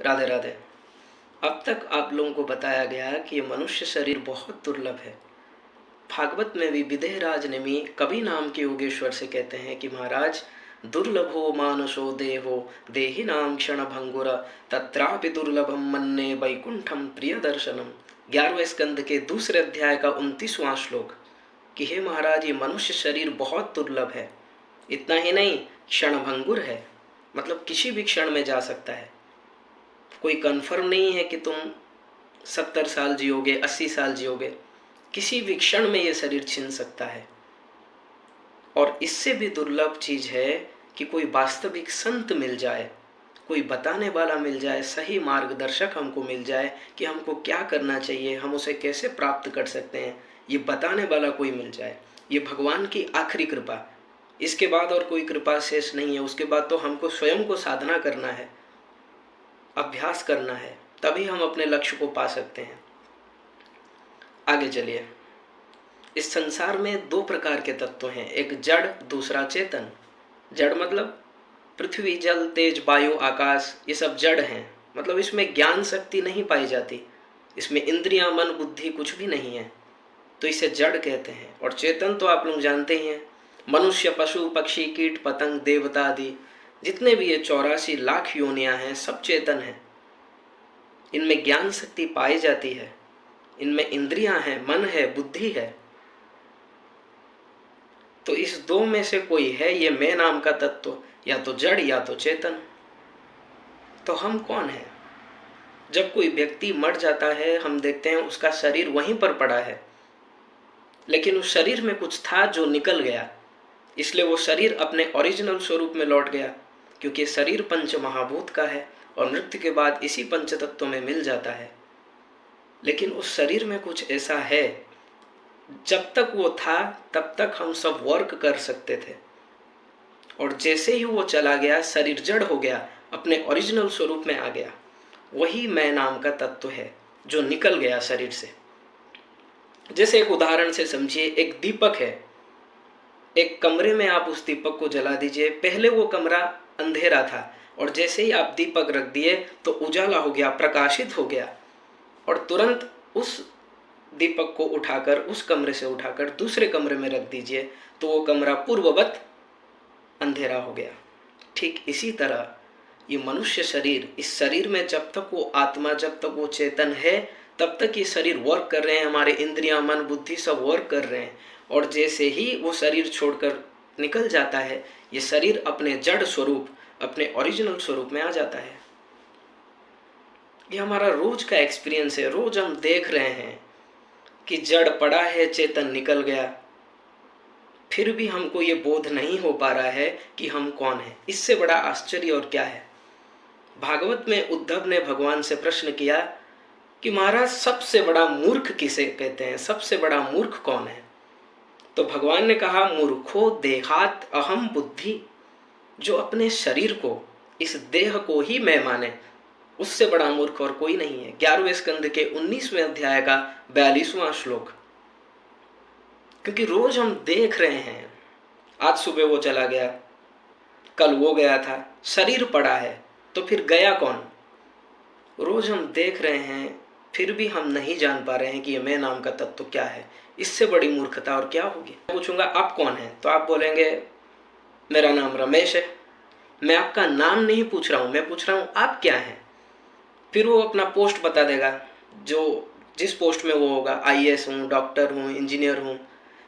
राधे राधे। अब तक आप लोगों को बताया गया कि ये मनुष्य शरीर बहुत दुर्लभ है। भागवत में भी विदेहराज नेमि कवि नाम के योगेश्वर से कहते हैं कि महाराज, दुर्लभो मानसो देहो देहि नाम क्षण भंगुर तत्रापि दुर्लभम मन्ने वैकुंठम प्रिय दर्शनम। 11वें स्कंद के दूसरे अध्याय का 29वां श्लोक कि हे महाराज, ये मनुष्य शरीर बहुत दुर्लभ है। इतना ही नहीं, क्षण भंगुर है, मतलब किसी भी क्षण में जा सकता है। कोई कंफर्म नहीं है कि तुम 70 साल जियोगे, 80 साल जियोगे। किसी भी क्षण में ये शरीर छिन सकता है। और इससे भी दुर्लभ चीज है कि कोई वास्तविक संत मिल जाए, कोई बताने वाला मिल जाए, सही मार्गदर्शक हमको मिल जाए कि हमको क्या करना चाहिए, हम उसे कैसे प्राप्त कर सकते हैं, ये बताने वाला कोई मिल जाए। ये भगवान की आखिरी कृपा, इसके बाद और कोई कृपा शेष नहीं है। उसके बाद तो हमको स्वयं को साधना करना है, अभ्यास करना है, तभी हम अपने लक्ष्य को पा सकते हैं। आगे चलिए। इस संसार में दो प्रकार के तत्व हैं, एक जड़, दूसरा चेतन। जड़ मतलब पृथ्वी, जल, तेज, वायु, आकाश, ये सब जड़ हैं। मतलब इसमें ज्ञान शक्ति नहीं पाई जाती, इसमें इंद्रियां, मन, बुद्धि कुछ भी नहीं है, तो इसे जड़ कहते हैं। और चेतन तो आप लोग जानते ही हैं, मनुष्य, पशु, पक्षी, कीट, पतंग, देवता आदि जितने भी ये 84 लाख योनियां हैं, सब चेतन हैं। इनमें ज्ञान शक्ति पाई जाती है, इनमें इंद्रियां हैं, मन है, बुद्धि है। तो इस दो में से कोई है ये मैं नाम का तत्व, या तो जड़ या तो चेतन। तो हम कौन हैं? जब कोई व्यक्ति मर जाता है, हम देखते हैं उसका शरीर वहीं पर पड़ा है, लेकिन उस शरीर में कुछ था जो निकल गया, इसलिए वो शरीर अपने ओरिजिनल स्वरूप में लौट गया। क्योंकि शरीर पंच महाभूत का है और मृत्यु के बाद इसी पंच तत्व में मिल जाता है। लेकिन उस शरीर में कुछ ऐसा है, जब तक वो था तब तक हम सब वर्क कर सकते थे, और जैसे ही वो चला गया, शरीर जड़ हो गया, अपने ओरिजिनल स्वरूप में आ गया। वही मैं नाम का तत्व है जो निकल गया शरीर से। जैसे एक उदाहरण से समझिए, एक दीपक है, एक कमरे में आप उस दीपक को जला दीजिए। पहले वो कमरा अंधेरा था, और जैसे ही आप दीपक रख दिए तो उजाला हो गया, प्रकाशित हो गया, और तुरंत उस दीपक को उठाकर, उस कमरे से उठाकर दूसरे कमरे में रख दीजिए तो वो कमरा पूर्ववत अंधेरा हो गया। ठीक इसी तरह ये मनुष्य शरीर, इस शरीर में जब तक वो आत्मा, जब तक वो चेतन है, तब तक ये शरीर वर्क कर रहे हैं, हमारे इंद्रियां, मन, बुद्धि सब वर्क कर रहे हैं। और जैसे ही वो शरीर छोड़कर निकल जाता है, ये शरीर अपने जड़ स्वरूप, अपने ओरिजिनल स्वरूप में आ जाता है। ये हमारा रोज का एक्सपीरियंस है। रोज हम देख रहे हैं कि जड़ पड़ा है, चेतन निकल गया, फिर भी हमको ये बोध नहीं हो पा रहा है कि हम कौन हैं। इससे बड़ा आश्चर्य और क्या है। भागवत में उद्धव ने भगवान से प्रश्न किया कि महाराज, सबसे बड़ा मूर्ख किसे कहते हैं, सबसे बड़ा मूर्ख कौन है? तो भगवान ने कहा, मूर्खो देहात अहम बुद्धि। जो अपने शरीर को, इस देह को ही मैं माने, उससे बड़ा मूर्ख और कोई नहीं है। 11वें स्कंद के 19वें अध्याय का 42वां श्लोक। क्योंकि रोज हम देख रहे हैं, आज सुबह वो चला गया, कल वो गया था, शरीर पड़ा है, तो फिर गया कौन? रोज हम देख रहे हैं, फिर भी हम नहीं जान पा रहे हैं कि ये मैं नाम का तत्व क्या है। इससे बड़ी मूर्खता और क्या होगी। पूछूंगा आप कौन है, तो आप बोलेंगे मेरा नाम रमेश है। मैं आपका नाम नहीं पूछ रहा हूं, मैं पूछ रहा हूं आप क्या हैं। फिर वो अपना पोस्ट बता देगा, जो जिस पोस्ट में वो होगा, आईएएस हूँ, डॉक्टर हूँ, इंजीनियर हूँ।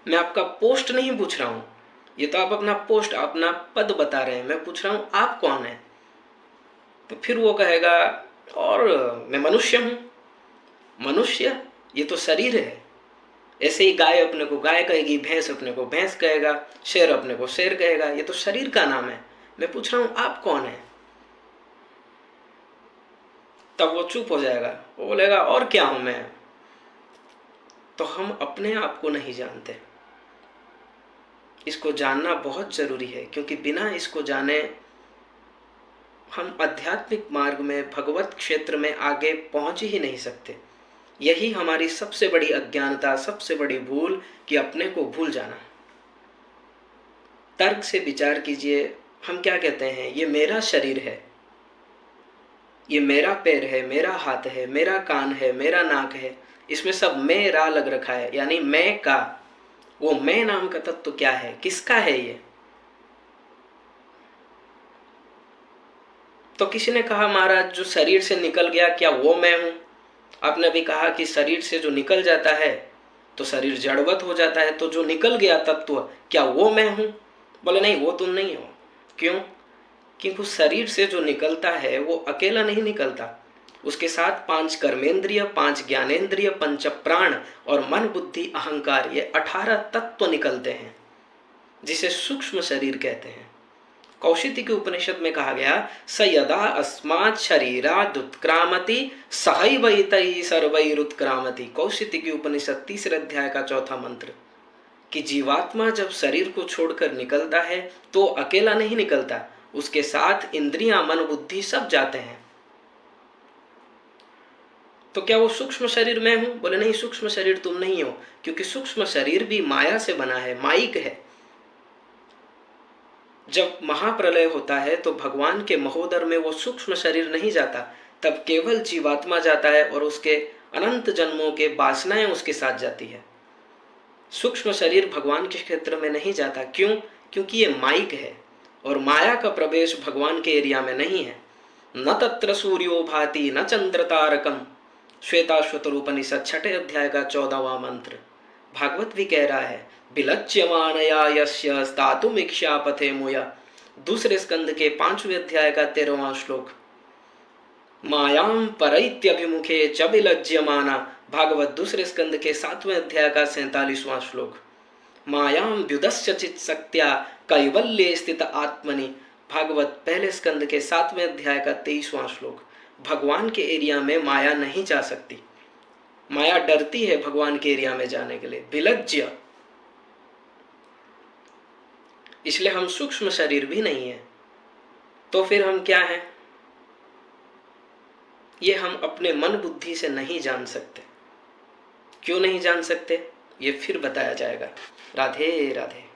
मैं आपका पोस्ट नहीं पूछ रहा हूँ, ये तो आप अपना पोस्ट, अपना पद बता रहे हैं। मैं पूछ रहा हूँ आप कौन है। तो फिर वो कहेगा, और मैं मनुष्य हूँ। मनुष्य, ये तो शरीर है। ऐसे ही गाय अपने को गाय कहेगी, भैंस अपने को भैंस कहेगा, शेर अपने को शेर कहेगा, ये तो शरीर का नाम है। मैं पूछ रहा हूँ आप कौन है। तब वो चुप हो जाएगा, वो बोलेगा और क्या हूं मैं। तो हम अपने आप को नहीं जानते। इसको जानना बहुत जरूरी है, क्योंकि बिना इसको जाने हम आध्यात्मिक मार्ग में, भगवत क्षेत्र में आगे पहुंच ही नहीं सकते। यही हमारी सबसे बड़ी अज्ञानता, सबसे बड़ी भूल, कि अपने को भूल जाना। तर्क से विचार कीजिए, हम क्या कहते हैं, ये मेरा शरीर है। ये मेरा पैर है, मेरा हाथ है, मेरा कान है, मेरा नाक है, इसमें सब मेरा लग रखा है, यानी मैं का। वो मैं नाम का तत्व क्या है, किसका है ये? तो किसी ने कहा महाराज जो शरीर से निकल गया क्या वो मैं हूं? आपने भी कहा कि शरीर से जो निकल जाता है तो शरीर जड़वत हो जाता है, तो जो निकल गया तत्व क्या वो मैं हूं? बोले नहीं, वो तुम नहीं हो। क्यों? क्योंकि शरीर से जो निकलता है वो अकेला नहीं निकलता, उसके साथ 5 कर्मेंद्रिय, 5 ज्ञानेंद्रिय, पंच प्राण और मन बुद्धि अहंकार, ये 18 तत्व निकलते हैं, जिसे सूक्ष्म शरीर कहते हैं। कौशिकी के उपनिषद में कहा गया, स यदा अस्मात् शरीराद् उत्क्रामति सहैव इतैः सर्वैरुत्क्रामति। कौशिकी के उपनिषद 3 अध्याय का 4था मंत्र, कि जीवात्मा जब शरीर को छोड़कर निकलता है तो अकेला नहीं निकलता, उसके साथ इंद्रियां, मन बुद्धि सब जाते हैं। तो क्या वो सूक्ष्म शरीर मैं हूं? बोले नहीं, सूक्ष्म शरीर तुम नहीं हो, क्योंकि सूक्ष्म शरीर भी माया से बना है, माइक है। जब महाप्रलय होता है तो भगवान के महोदर में वो सूक्ष्म शरीर नहीं जाता, तब केवल जीवात्मा जाता है और उसके अनंत जन्मों के वासनाएं उसके साथ जाती है। सूक्ष्म शरीर भगवान के क्षेत्र में नहीं जाता। क्यों? क्योंकि ये माइक है और माया का प्रवेश भगवान के एरिया में नहीं है। न तत्र सूर्यो भाति न चंद्र तारकम, श्वेताश्वतर उपनिषद 6 अध्याय का 14वां मंत्र। भागवत भी कह रहा है, विलच्यमानया यस्य स्थातुम इक्ष्यापथे मुया, 2 स्कंद के 5वें अध्याय का 13वां श्लोक। मायाम परैत्यभिमुखे च विलज्यमाना, भागवत 2 स्कंद के 7वें अध्याय का 47वां श्लोक। मायाम व्युदस्य चित शक्त्या कैवल्ये स्थित आत्मनि, भागवत 1 स्कंद के 7वें अध्याय का 23वां श्लोक। भगवान के एरिया में माया नहीं जा सकती, माया डरती है भगवान के एरिया में जाने के लिए, विलज्य। इसलिए हम सूक्ष्म शरीर भी नहीं है। तो फिर हम क्या हैं? ये हम अपने मन बुद्धि से नहीं जान सकते। क्यों नहीं जान सकते, ये फिर बताया जाएगा। राधे राधे।